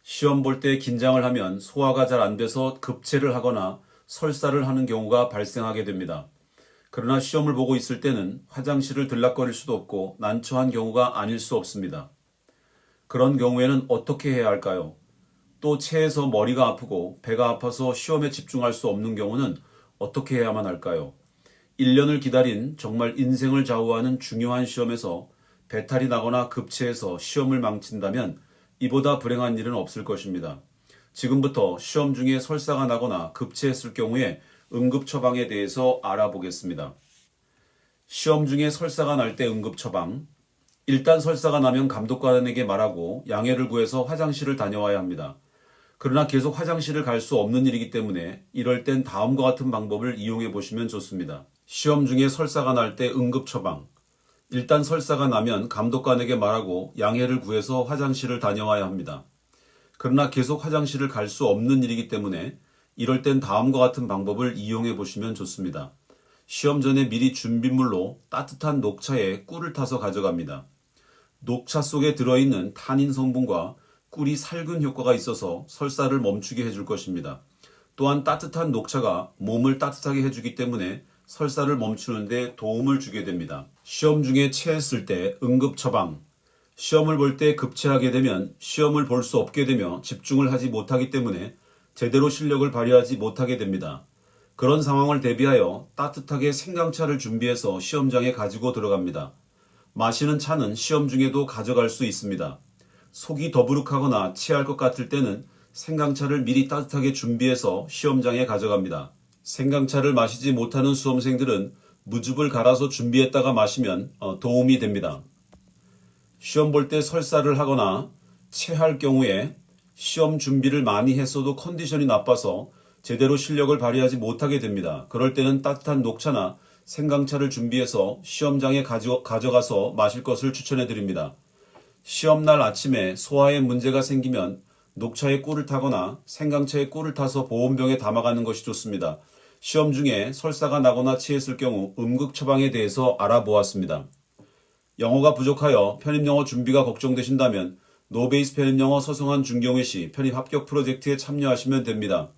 시험 볼 때 긴장을 하면 소화가 잘 안 돼서 급체를 하거나 설사를 하는 경우가 발생하게 됩니다. 그러나 시험을 보고 있을 때는 화장실을 들락거릴 수도 없고 난처한 경우가 아닐 수 없습니다. 그런 경우에는 어떻게 해야 할까요? 또 체해서 머리가 아프고 배가 아파서 시험에 집중할 수 없는 경우는 어떻게 해야만 할까요? 1년을 기다린 정말 인생을 좌우하는 중요한 시험에서 배탈이 나거나 급체해서 시험을 망친다면 이보다 불행한 일은 없을 것입니다. 지금부터 시험 중에 설사가 나거나 급체했을 경우에 응급 처방에 대해서 알아보겠습니다. 시험 중에 설사가 날 때 응급 처방. 일단 설사가 나면 감독관에게 말하고 양해를 구해서 화장실을 다녀와야 합니다. 그러나 계속 화장실을 갈 수 없는 일이기 때문에 이럴 땐 다음과 같은 방법을 이용해 보시면 좋습니다. 시험 중에 설사가 날 때 응급 처방. 일단 설사가 나면 감독관에게 말하고 양해를 구해서 화장실을 다녀와야 합니다. 그러나 계속 화장실을 갈 수 없는 일이기 때문에 이럴 땐 다음과 같은 방법을 이용해 보시면 좋습니다. 시험 전에 미리 준비물로 따뜻한 녹차에 꿀을 타서 가져갑니다. 녹차 속에 들어있는 타닌 성분과 꿀이 살균 효과가 있어서 설사를 멈추게 해줄 것입니다. 또한 따뜻한 녹차가 몸을 따뜻하게 해주기 때문에 설사를 멈추는 데 도움을 주게 됩니다. 시험 중에 체했을 때 응급 처방. 시험을 볼 때 급체하게 되면 시험을 볼 수 없게 되며 집중을 하지 못하기 때문에 제대로 실력을 발휘하지 못하게 됩니다. 그런 상황을 대비하여 따뜻하게 생강차를 준비해서 시험장에 가지고 들어갑니다. 마시는 차는 시험 중에도 가져갈 수 있습니다. 속이 더부룩하거나 체할 것 같을 때는 생강차를 미리 따뜻하게 준비해서 시험장에 가져갑니다. 생강차를 마시지 못하는 수험생들은 무즙을 갈아서 준비했다가 마시면 도움이 됩니다. 시험 볼 때 설사를 하거나 체할 경우에 시험 준비를 많이 했어도 컨디션이 나빠서 제대로 실력을 발휘하지 못하게 됩니다. 그럴 때는 따뜻한 녹차나 생강차를 준비해서 시험장에 가져가서 마실 것을 추천해 드립니다. 시험날 아침에 소화에 문제가 생기면 녹차에 꿀을 타거나 생강차에 꿀을 타서 보온병에 담아가는 것이 좋습니다. 시험 중에 설사가 나거나 체했을 경우 응급 처방에 대해서 알아보았습니다. 영어가 부족하여 편입영어 준비가 걱정되신다면 노베이스 편입영어 서성한 중경외 시 편입 합격 프로젝트에 참여하시면 됩니다.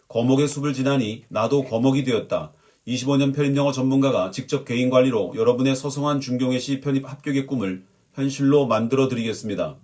거목의 숲을 지나니 나도 거목이 되었다. 25년 편입영어 전문가가 직접 개인 관리로 여러분의 서성한 중경외 시 편입 합격의 꿈을 현실로 만들어 드리겠습니다.